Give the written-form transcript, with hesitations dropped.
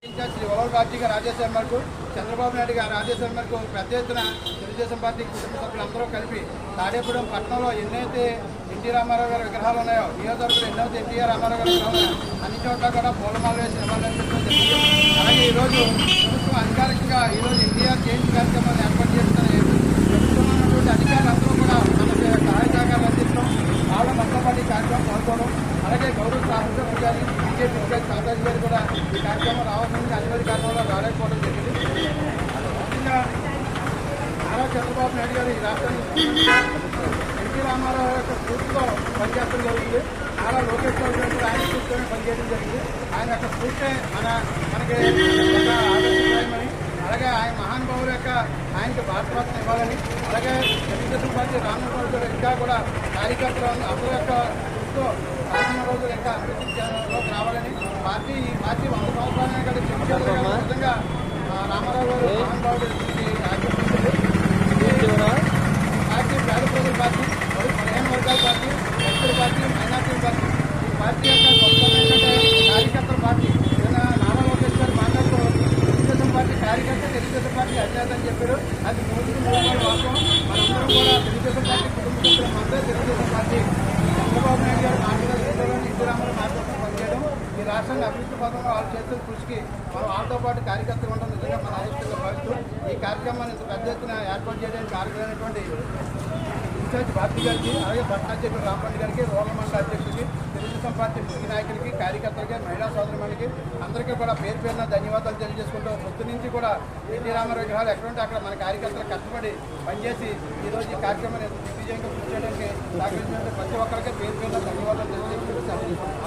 Shri వరవల్ party గారి ఆదేశాల మేరకు చంద్రబాబు నాయుడు గారి ఆదేశాల మేరకు పెద్ద ఎత్తున తెలుగుదేశం పార్టీ కుటుంబ సభ్యులందరూ కలిపి తాడేపూడెం పట్టణంలో ఎన్నైతే ఎన్టీ రామారావు గారి విగ్రహాలు ఉన్నాయో నియోజకవర్గంలో ఎన్నైతే ఎన్టీఆర్ రామారావు గారి విగ్రహాలు ఉన్నాయో అన్ని చోట్ల కూడా పూలమాలలు వేసి నివాళులర్పించడం జరిగింది. అలాగే ఈరోజు ప్రభుత్వం అధికారికంగా ఈరోజు ఎన్టీఆర్ జయంతి కార్యక్రమాన్ని ఏర్పాటు చేస్తున్న ప్రభుత్వంలో అధికారులందరూ కూడా మనకి సహాయ సహకారాలు అందించడం వాళ్ళ మొత్తం పార్టీ కార్యక్రమం పాల్గొనడం అలాగే గౌరవ సాహస పూజారి బీజేపీ సాతాజీ గారు కూడా ఈ కార్యక్రమం రావాలని అనివార్య కారణంలో రాలేకపోవడం జరిగింది. ముఖ్యంగా నారా చంద్రబాబు నాయుడు గారు ఈ రాష్ట్రానికి ఎన్టీ రామారావు యొక్క స్ఫూర్తితో పనిచేయడం జరిగింది. నారా లోకేష్ బాబు గారు ఆయన స్ఫూర్తితోనే పనిచేయడం జరిగింది. ఆయన యొక్క స్ఫూర్తి మనకి ఆదర్శప్రాయమని అలాగే ఆయన మహానుభావుల యొక్క ఆయనకి భారతరత్న ఇవ్వాలని అలాగే తెలుగుదేశం పార్టీ రానున్న రోజులు ఇంకా కూడా కార్యకర్తలు అందరూ యొక్క స్ఫూర్తితో రానున్న రోజులు ఇంకా అభివృద్ధిలోకి రావాలని పార్టీ 100 సంవత్సరాలనే కదా చెప్తారు విధంగా రామారావు గారు మహానుభావుడు ఆజ్ఞాపించారు. పార్టీ పేద ప్రజల పార్టీ మరియు 15 వర్గాల పార్టీ వ్యక్తుల పార్టీ మైనార్టీల పార్టీ ఈ పార్టీ యొక్క గొప్ప కార్యకర్తల పార్టీ నారా లోకేష్ గారు మాట్లాడుతూ తెలుగుదేశం పార్టీ కార్యకర్త తెలుగుదేశం పార్టీ అధినేత అని చెప్పారు. అది 3 వాస్తవం. మనందరం కూడా తెలుగుదేశం పార్టీ కుటుంబ సభ్యులం అందరూ తెలుగుదేశం పార్టీ చంద్రబాబు నాయుడు గారు మార్గదర్శకంలోని ఎన్టీ రామారావు మార్గదర్శనం పనిచేయడం ఈ రాష్ట్రాన్ని అభివృద్ధి పథకంలో వాళ్ళు చేస్తున్న కృషికి మనం వాళ్ళతో పాటు కార్యకర్తలు ఉండడం నిజంగా మన ఆలోచనలో భావిస్తూ ఈ కార్యక్రమాన్ని ఇంత పెద్ద ఎత్తున ఏర్పాటు చేయడానికి కారణమైనటువంటి ఇన్ఛార్జ్ భారతి గారికి అలాగే పట్టణ అధ్యక్షుడు రాంపల్లి గారికి రోడ్ల మండల అధ్యక్షుడికి తెలుగుదేశం పార్టీ ముఖ్య నాయకులకి కార్యకర్తలకి మహిళా సోదరులకి అందరికీ కూడా పేరు పేరున ధన్యవాదాలు తెలియజేసుకుంటూ పొద్దు నుంచి కూడా ఎన్టీ రామారావు విగ్రహాలు ఎక్కడుంటే అక్కడ మన కార్యకర్తలు కష్టపడి పనిచేసి ఈరోజు ఈ కార్యక్రమాన్ని దిగ్విజయంగా పూర్తి చేయడానికి సహకరించినట్టు ప్రతి ఒక్కరికి పేరు పేరున ధన్యవాదాలు తెలియజేసుకుంటూ